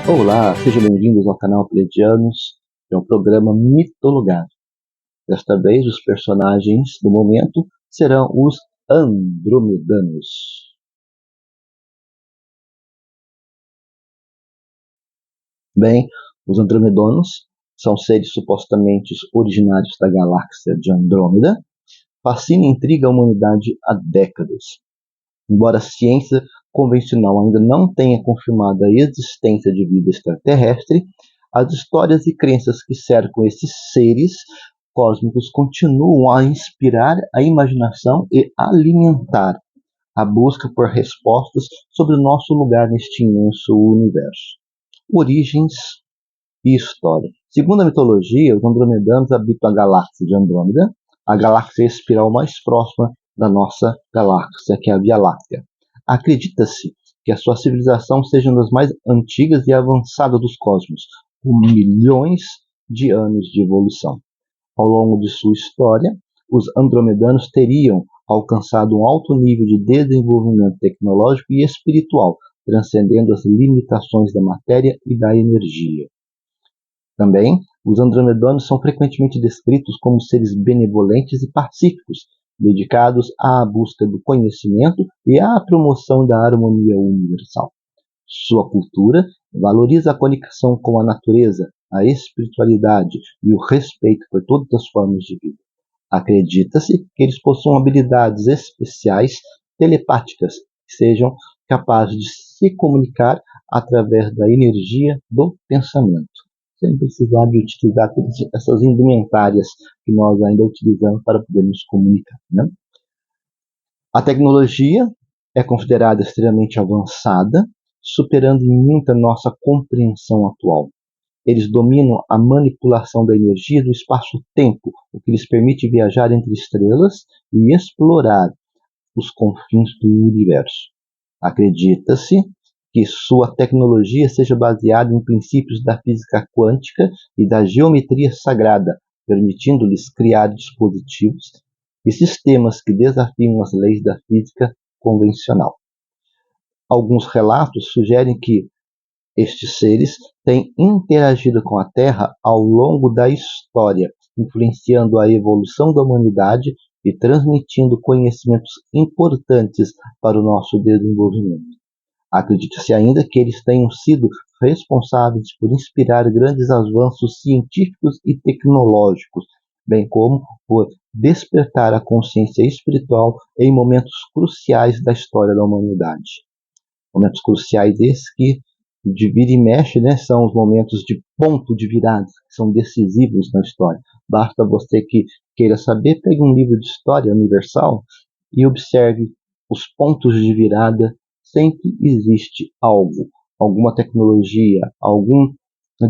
Olá, sejam bem-vindos ao canal Pleiadianos, que é um programa mitologado. Desta vez, os personagens do momento serão os Andromedanos. Bem, os Andromedanos são seres supostamente originários da galáxia de Andrômeda, fascina e intriga a humanidade há décadas. Embora a ciência convencional ainda não tenha confirmado a existência de vida extraterrestre, as histórias e crenças que cercam esses seres cósmicos continuam a inspirar a imaginação e alimentar a busca por respostas sobre o nosso lugar neste imenso universo. Origens e história. Segundo a mitologia, os andromedanos habitam a galáxia de Andrômeda, a galáxia espiral mais próxima da nossa galáxia, que é a Via Láctea. Acredita-se que a sua civilização seja uma das mais antigas e avançadas dos cosmos, com milhões de anos de evolução. Ao longo de sua história, os andromedanos teriam alcançado um alto nível de desenvolvimento tecnológico e espiritual, transcendendo as limitações da matéria e da energia. Também, os andromedanos são frequentemente descritos como seres benevolentes e pacíficos, dedicados à busca do conhecimento e à promoção da harmonia universal. Sua cultura valoriza a conexão com a natureza, a espiritualidade e o respeito por todas as formas de vida. Acredita-se que eles possuam habilidades especiais telepáticas que sejam capazes de se comunicar através da energia do pensamento, sem precisar de utilizar todas essas indumentárias que nós ainda utilizamos para poder nos comunicar, né? A tecnologia é considerada extremamente avançada, superando em muito a nossa compreensão atual. Eles dominam a manipulação da energia do espaço-tempo, o que lhes permite viajar entre estrelas e explorar os confins do universo. Acredita-se que sua tecnologia seja baseada em princípios da física quântica e da geometria sagrada, permitindo-lhes criar dispositivos e sistemas que desafiam as leis da física convencional. Alguns relatos sugerem que estes seres têm interagido com a Terra ao longo da história, influenciando a evolução da humanidade e transmitindo conhecimentos importantes para o nosso desenvolvimento. Acredita-se ainda que eles tenham sido responsáveis por inspirar grandes avanços científicos e tecnológicos, bem como por despertar a consciência espiritual em momentos cruciais da história da humanidade. Momentos cruciais esses que, de vira e mexe, né, são os momentos de ponto de virada, que são decisivos na história. Basta você que queira saber, pegue um livro de história universal e observe os pontos de virada. Sempre existe algo, alguma tecnologia, alguma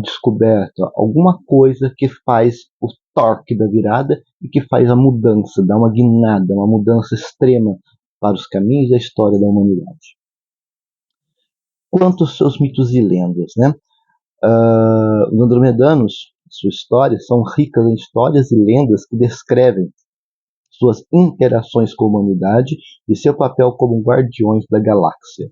descoberta, alguma coisa que faz o torque da virada e que faz a mudança, dá uma guinada, uma mudança extrema para os caminhos da história da humanidade. Quanto aos seus mitos e lendas, né? Os andromedanos, sua história, são ricas em histórias e lendas que descrevem suas interações com a humanidade e seu papel como guardiões da galáxia.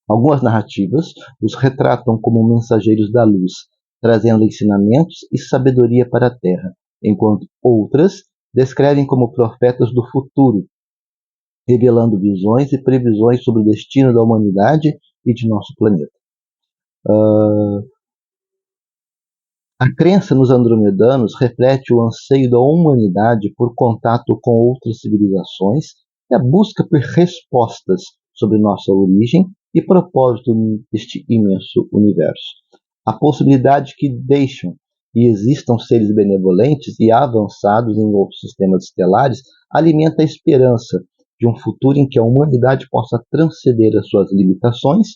Algumas narrativas os retratam como mensageiros da luz, trazendo ensinamentos e sabedoria para a Terra, enquanto outras descrevem como profetas do futuro, revelando visões e previsões sobre o destino da humanidade e de nosso planeta. A crença nos andromedanos reflete o anseio da humanidade por contato com outras civilizações e a busca por respostas sobre nossa origem e propósito neste imenso universo. A possibilidade que deixam e existam seres benevolentes e avançados em outros sistemas estelares alimenta a esperança de um futuro em que a humanidade possa transcender as suas limitações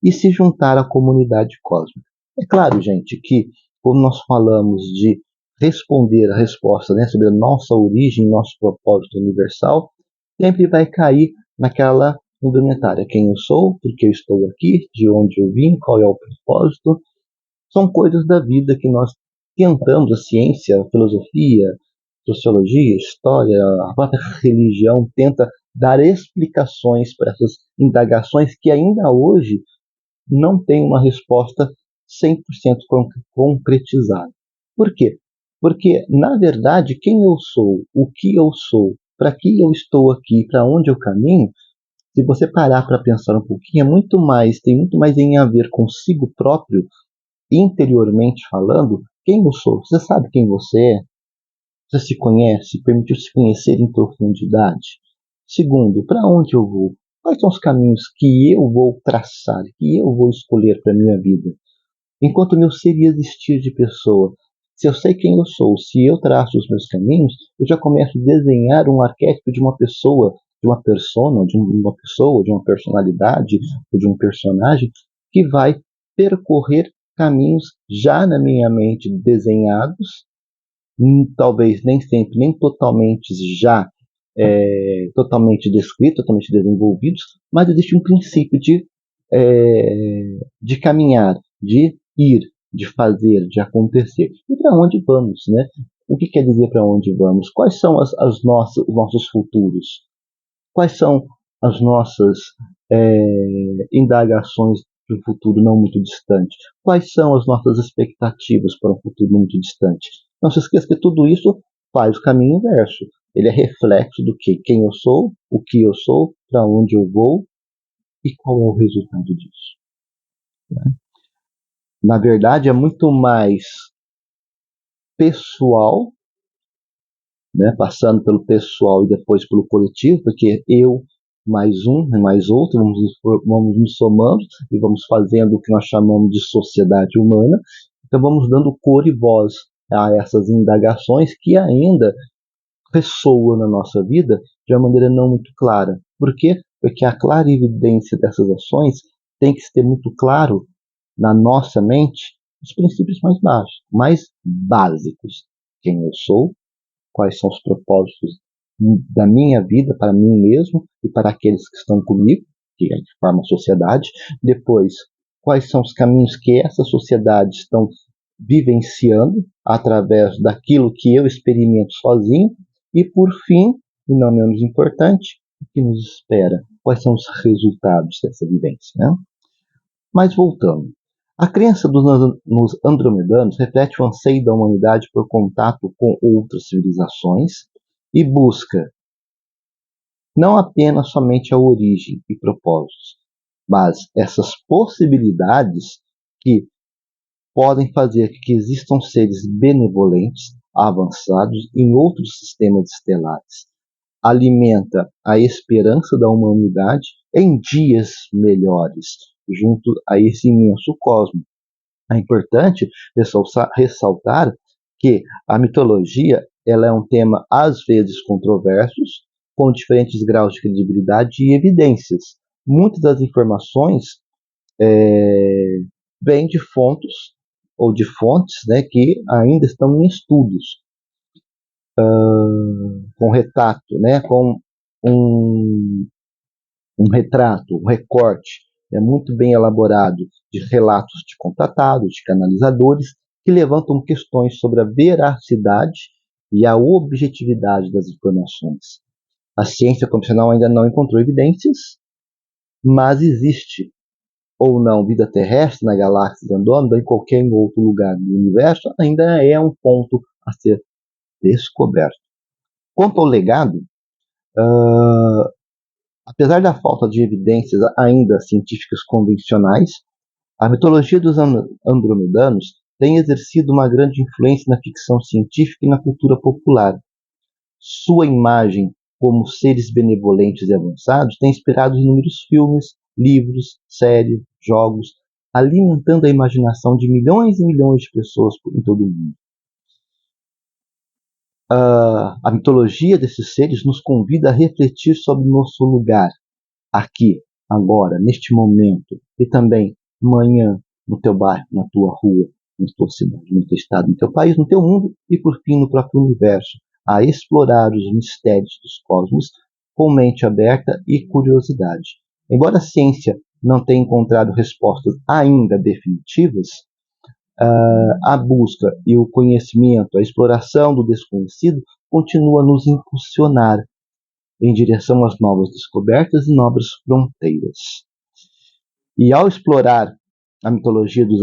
e se juntar à comunidade cósmica. É claro, gente, que como nós falamos de responder a resposta, né, sobre a nossa origem, nosso propósito universal, sempre vai cair naquela indumentária. Quem eu sou, por que eu estou aqui, de onde eu vim, qual é o propósito. São coisas da vida que nós tentamos, a ciência, a filosofia, sociologia, história, a própria religião tenta dar explicações para essas indagações que ainda hoje não tem uma resposta 100% concretizada. Por quê? Porque, na verdade, quem eu sou, o que eu sou, para que eu estou aqui, para onde eu caminho, se você parar para pensar um pouquinho, tem muito mais em a ver consigo próprio, interiormente falando, quem eu sou. Você sabe quem você é? Você se conhece? Permitiu se conhecer em profundidade? Segundo, para onde eu vou? Quais são os caminhos que eu vou traçar, que eu vou escolher para a minha vida? Enquanto meu ser existir de pessoa, se eu sei quem eu sou, se eu traço os meus caminhos, eu já começo a desenhar um arquétipo de uma pessoa, de uma persona, de uma pessoa, de uma personalidade, ou de um personagem, que vai percorrer caminhos já na minha mente desenhados, talvez nem sempre, nem totalmente já totalmente descritos, totalmente desenvolvidos, mas existe um princípio de caminhar, de ir, de fazer, de acontecer. E para onde vamos, né? O que quer dizer para onde vamos? Quais são os nossos futuros? Quais são as nossas indagações de um futuro não muito distante? Quais são as nossas expectativas para um futuro não muito distante? Não se esqueça que tudo isso faz o caminho inverso. Ele é reflexo do que? Quem eu sou, o que eu sou, para onde eu vou e qual é o resultado disso. Né? Na verdade, é muito mais pessoal, né, passando pelo pessoal e depois pelo coletivo, porque eu mais um, mais outro, vamos nos somando e vamos fazendo o que nós chamamos de sociedade humana. Então vamos dando cor e voz a essas indagações que ainda ressoam na nossa vida de uma maneira não muito clara. Por quê? Porque a clarividência dessas ações tem que ter muito claro na nossa mente os princípios mais baixos, mais básicos. Quem eu sou, quais são os propósitos da minha vida para mim mesmo e para aqueles que estão comigo, que formam a sociedade. Depois, quais são os caminhos que essa sociedade estão vivenciando através daquilo que eu experimento sozinho. E, por fim, e não menos importante, o que nos espera? Quais são os resultados dessa vivência? Né? Mas voltando. A crença nos andromedanos reflete o anseio da humanidade por contato com outras civilizações e busca não apenas somente a origem e propósitos, mas essas possibilidades que podem fazer que existam seres benevolentes, avançados em outros sistemas estelares. Alimenta a esperança da humanidade em dias melhores, junto a esse imenso cosmos. É importante ressaltar que a mitologia ela é um tema às vezes controverso, com diferentes graus de credibilidade e evidências. Muitas das informações vêm de fontes ou de fontes, né, que ainda estão em estudos, com retrato, né, com um, um retrato, um recorte muito bem elaborado de relatos de contatados, de canalizadores, que levantam questões sobre a veracidade e a objetividade das informações. A ciência convencional ainda não encontrou evidências, mas existe ou não vida terrestre na galáxia de Andrômeda, em qualquer outro lugar do universo, ainda é um ponto a ser descoberto. Quanto ao legado, apesar da falta de evidências ainda científicas convencionais, a mitologia dos andromedanos tem exercido uma grande influência na ficção científica e na cultura popular. Sua imagem como seres benevolentes e avançados tem inspirado inúmeros filmes, livros, séries, jogos, alimentando a imaginação de milhões e milhões de pessoas em todo o mundo. A mitologia desses seres nos convida a refletir sobre nosso lugar, aqui, agora, neste momento, e também amanhã, no teu bairro, na tua rua, na tua cidade, no teu estado, no teu país, no teu mundo e, por fim, no próprio universo, a explorar os mistérios dos cosmos com mente aberta e curiosidade. Embora a ciência não tenha encontrado respostas ainda definitivas, a busca e o conhecimento, a exploração do desconhecido continua a nos impulsionar em direção às novas descobertas e novas fronteiras. E ao explorar a mitologia dos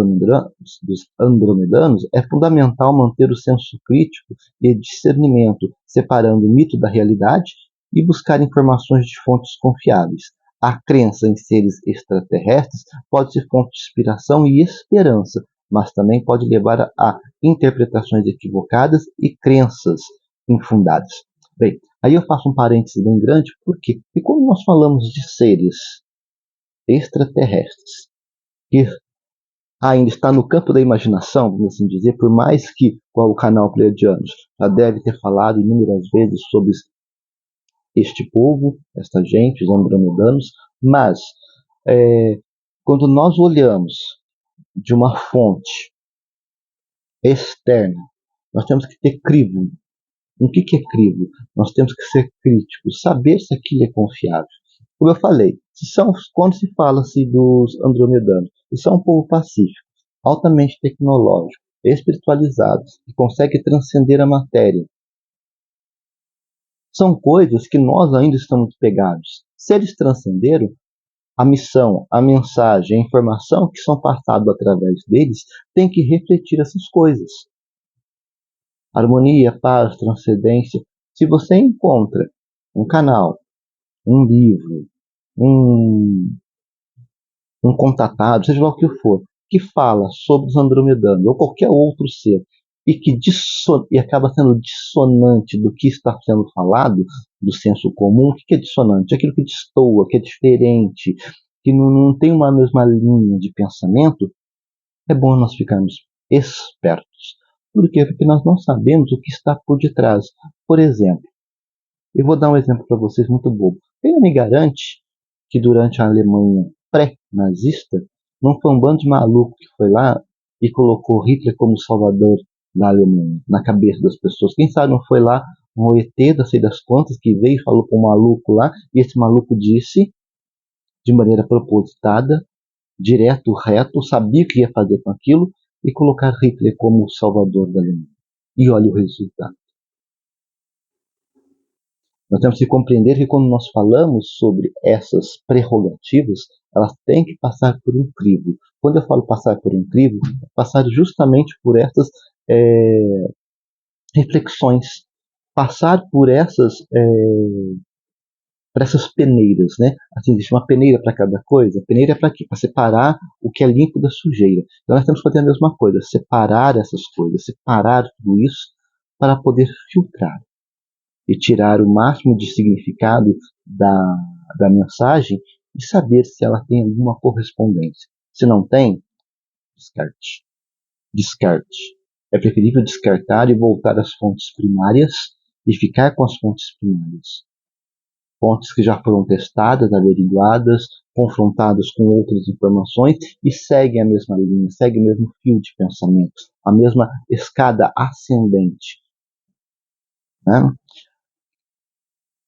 andromedanos, é fundamental manter o senso crítico e discernimento, separando o mito da realidade e buscar informações de fontes confiáveis. A crença em seres extraterrestres pode ser fonte de inspiração e esperança, mas também pode levar a interpretações equivocadas e crenças infundadas. Bem, aí eu faço um parênteses bem grande, porque e quando nós falamos de seres extraterrestres, que ainda está no campo da imaginação, vamos assim dizer, por mais que o canal Pleiadianos já deve ter falado inúmeras vezes sobre este povo, esta gente, os andromedanos, mas quando nós olhamos de uma fonte externa, nós temos que ter crivo. O que é crivo? Nós temos que ser críticos, saber se aquilo é confiável. Como eu falei, quando se fala-se dos andromedanos, eles são um povo pacífico, altamente tecnológico, espiritualizados, que consegue transcender a matéria. São coisas que nós ainda estamos pegados. Se eles transcenderam, a missão, a mensagem, a informação que são passadas através deles tem que refletir essas coisas. Harmonia, paz, transcendência. Se você encontra um canal, um livro, um contatado, seja lá o que for, que fala sobre os andromedanos ou qualquer outro ser e acaba sendo dissonante do que está sendo falado, do senso comum, o que é dissonante? Aquilo que destoa, que é diferente, que não tem uma mesma linha de pensamento, é bom nós ficarmos espertos. Por quê? Porque nós não sabemos o que está por detrás. Por exemplo, eu vou dar um exemplo para vocês muito bobo. Quem me garante que durante a Alemanha pré-nazista não foi um bando de maluco que foi lá e colocou Hitler como salvador da Alemanha na cabeça das pessoas? Quem sabe não foi lá um ET das sei das quantas que veio e falou com um maluco lá, e esse maluco disse de maneira propositada, direto, reto, sabia o que ia fazer com aquilo, e colocar Hitler como o salvador da Alemanha. E olha o resultado. Nós temos que compreender que quando nós falamos sobre essas prerrogativas, elas têm que passar por um crivo. Quando eu falo passar por um crivo, é passar justamente por essas reflexões, passar por essas peneiras, né? Assim, existe uma peneira para cada coisa. A peneira é para quê? Para separar o que é limpo da sujeira. Então nós temos que fazer a mesma coisa, separar essas coisas, separar tudo isso para poder filtrar e tirar o máximo de significado da mensagem e saber se ela tem alguma correspondência. Se não tem, descarte. Descarte. É preferível descartar e voltar às fontes primárias e ficar com as fontes primárias. Fontes que já foram testadas, averiguadas, confrontadas com outras informações e seguem a mesma linha, seguem o mesmo fio de pensamento, a mesma escada ascendente. Né?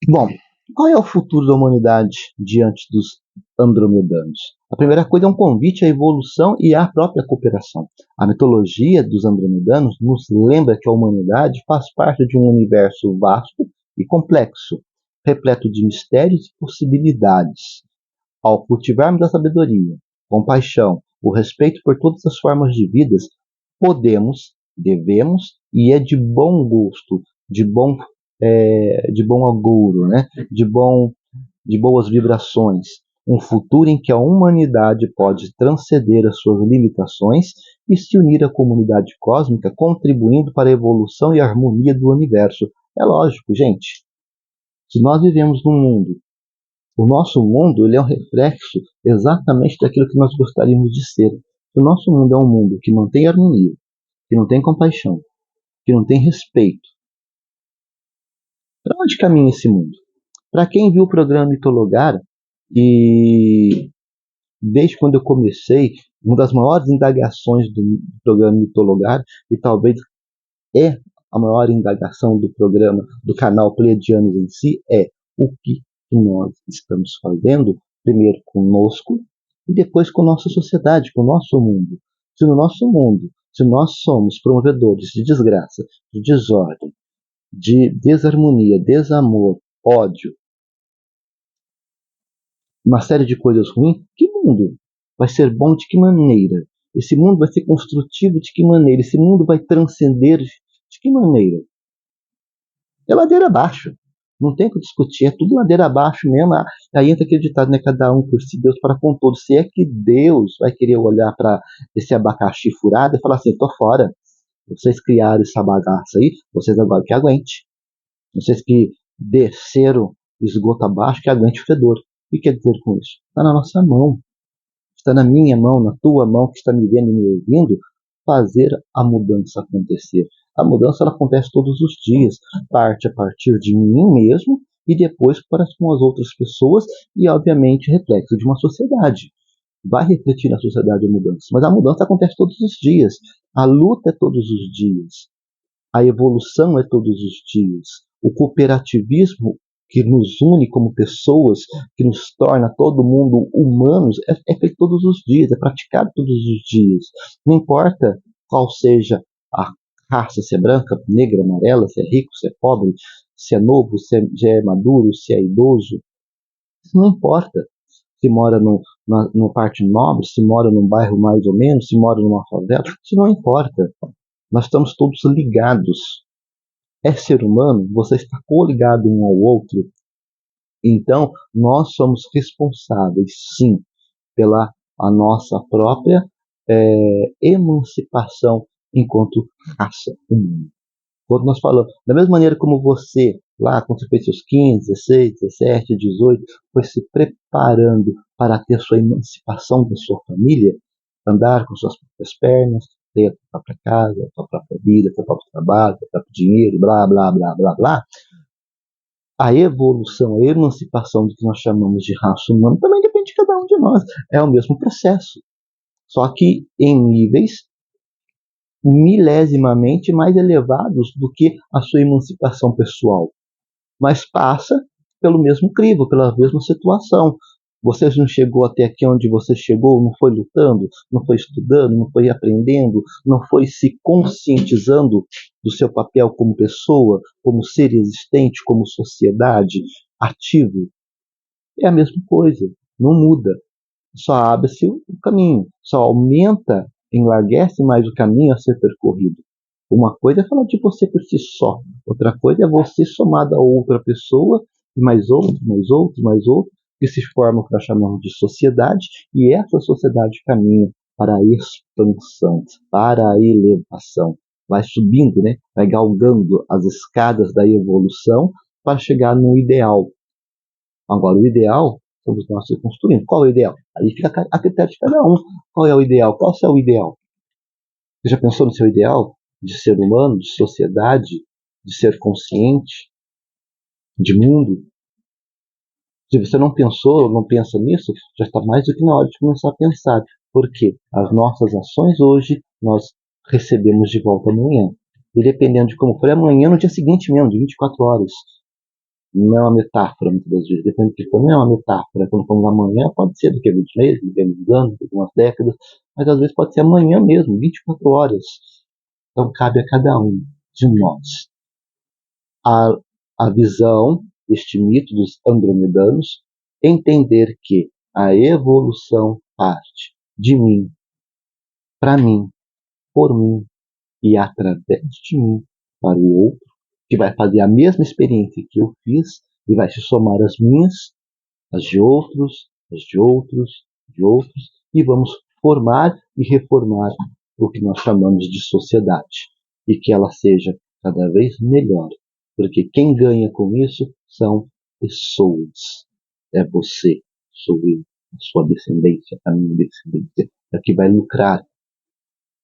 Bom, qual é o futuro da humanidade diante dos andromedanos? A primeira coisa é um convite à evolução e à própria cooperação. A mitologia dos andromedanos nos lembra que a humanidade faz parte de um universo vasto e complexo, repleto de mistérios e possibilidades. Ao cultivarmos a sabedoria, compaixão, o respeito por todas as formas de vida, podemos, devemos e é de bom gosto, de bom agouro, né? de boas vibrações, um futuro em que a humanidade pode transcender as suas limitações e se unir à comunidade cósmica, contribuindo para a evolução e a harmonia do universo. É lógico, gente. Se nós vivemos num mundo, o nosso mundo ele é um reflexo exatamente daquilo que nós gostaríamos de ser. Se o nosso mundo é um mundo que não tem harmonia, que não tem compaixão, que não tem respeito, para onde caminha esse mundo? Para quem viu o programa Mitologar, e desde quando eu comecei, uma das maiores indagações do programa Mitologar, e talvez é a maior indagação do programa, do canal Pleiadianos em si, é o que nós estamos fazendo, primeiro conosco, e depois com a nossa sociedade, com o nosso mundo. Se no nosso mundo, se nós somos promovedores de desgraça, de desordem, de desarmonia, desamor, ódio, uma série de coisas ruins, que mundo vai ser bom de que maneira? Esse mundo vai ser construtivo de que maneira? Esse mundo vai transcender de que maneira? É ladeira abaixo. Não tem o que discutir, é tudo ladeira abaixo mesmo. Aí entra aquele ditado, né? Cada um por si, Deus para com todos. Se é que Deus vai querer olhar para esse abacaxi furado e falar assim, tô fora. Vocês criaram essa bagaça aí, vocês agora que aguente. Vocês que desceram esgoto abaixo, que aguente o fedor. O que quer dizer com isso? Está na nossa mão. Está na minha mão, na tua mão, que está me vendo e me ouvindo, fazer a mudança acontecer. A mudança ela acontece todos os dias, parte a partir de mim mesmo e depois para com as outras pessoas e, obviamente, reflexo de uma sociedade. Vai refletir na sociedade a mudança, mas a mudança acontece todos os dias. A luta é todos os dias. A evolução é todos os dias. O cooperativismo que nos une como pessoas, que nos torna todo mundo humanos, é feito todos os dias, é praticado todos os dias. Não importa qual seja a raça, se é branca, negra, amarela, se é rico, se é pobre, se é novo, se é maduro, se é idoso. Isso não importa. Se mora no parte nobre, se mora num bairro mais ou menos, se mora numa favela, isso não importa. Nós estamos todos ligados. É ser humano, você está coligado um ao outro. Então, nós somos responsáveis, sim, pela a nossa própria emancipação enquanto raça humana. Quando nós falamos, da mesma maneira como você, lá quando você fez seus 15, 16, 17, 18, foi se preparando para ter sua emancipação da sua família, andar com suas próprias pernas, ter a sua própria casa, a sua própria vida, seu próprio trabalho, seu próprio dinheiro, blá, blá, blá, blá, blá. A evolução, a emancipação do que nós chamamos de raça humana também depende de cada um de nós. É o mesmo processo, só que em níveis milesimamente mais elevados do que a sua emancipação pessoal. Mas passa pelo mesmo crivo, pela mesma situação. Você não chegou até aqui onde você chegou, não foi lutando, não foi estudando, não foi aprendendo, não foi se conscientizando do seu papel como pessoa, como ser existente, como sociedade, ativo. É a mesma coisa, não muda. Só abre-se o caminho, só aumenta, enlarguece mais o caminho a ser percorrido. Uma coisa é falar de você por si só, outra coisa é você somado a outra pessoa, e mais outro, mais outro, mais outro, que se forma o que nós chamamos de sociedade, e essa sociedade caminha para a expansão, para a elevação. Vai subindo, né? Vai galgando as escadas da evolução para chegar no ideal. Agora, o ideal somos nós que construímos. Qual é o ideal? Aí fica a critério de cada um. Qual é o ideal? Qual é o seu ideal? Você já pensou no seu ideal de ser humano, de sociedade, de ser consciente, de mundo? Se você não pensou, não pensa nisso, já está mais do que na hora de começar a pensar. Porque as nossas ações hoje, nós recebemos de volta amanhã. E dependendo de como for, amanhã no dia seguinte mesmo, de 24 horas. Não é uma metáfora, muitas das vezes. Depende do que for, não é uma metáfora. Quando falamos amanhã, pode ser daqui a 20 meses, daqui a 20 anos, daqui a algumas décadas, mas às vezes pode ser amanhã mesmo, 24 horas. Então cabe a cada um de nós a visão, este mito dos andromedanos, entender que a evolução parte de mim, para mim, por mim e através de mim para o outro, que vai fazer a mesma experiência que eu fiz e vai se somar às minhas, as de outros, as de outros, de outros, e vamos formar e reformar o que nós chamamos de sociedade, e que ela seja cada vez melhor, porque quem ganha com isso são pessoas. É você, sou eu, a sua descendência, a minha descendência, é que vai lucrar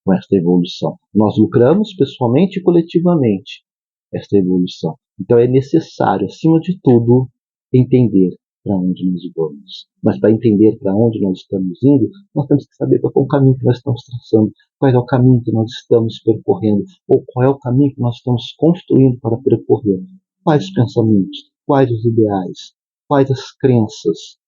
com esta evolução. Nós lucramos pessoalmente e coletivamente esta evolução. Então é necessário, acima de tudo, entender para onde nós vamos. Mas para entender para onde nós estamos indo, nós temos que saber qual é o caminho que nós estamos traçando, qual é o caminho que nós estamos percorrendo, ou qual é o caminho que nós estamos construindo para percorrer. Quais os pensamentos, quais os ideais, quais as crenças,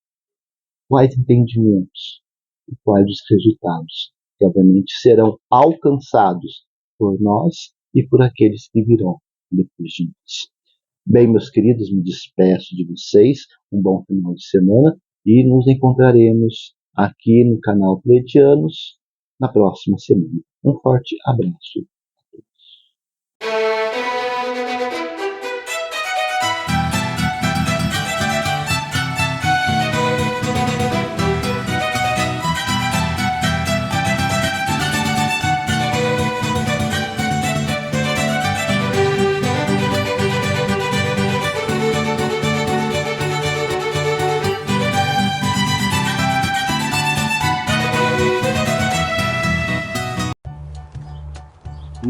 quais entendimentos e quais os resultados, que obviamente serão alcançados por nós e por aqueles que virão depois de nós. Bem, meus queridos, me despeço de vocês, um bom final de semana e nos encontraremos aqui no canal Pleiadianos na próxima semana. Um forte abraço.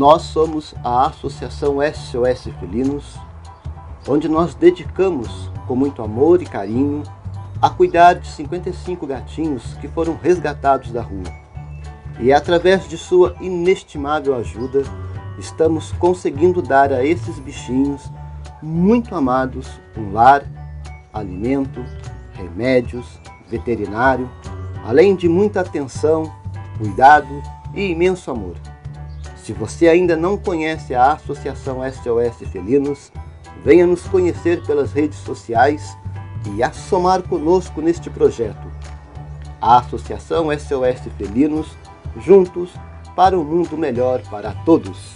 Nós somos a Associação SOS Felinos, onde nós dedicamos com muito amor e carinho a cuidar de 55 gatinhos que foram resgatados da rua. E através de sua inestimável ajuda, estamos conseguindo dar a esses bichinhos muito amados um lar, alimento, remédios, veterinário, além de muita atenção, cuidado e imenso amor. Se você ainda não conhece a Associação SOS Felinos, venha nos conhecer pelas redes sociais e assomar conosco neste projeto. A Associação SOS Felinos, juntos para um mundo melhor para todos.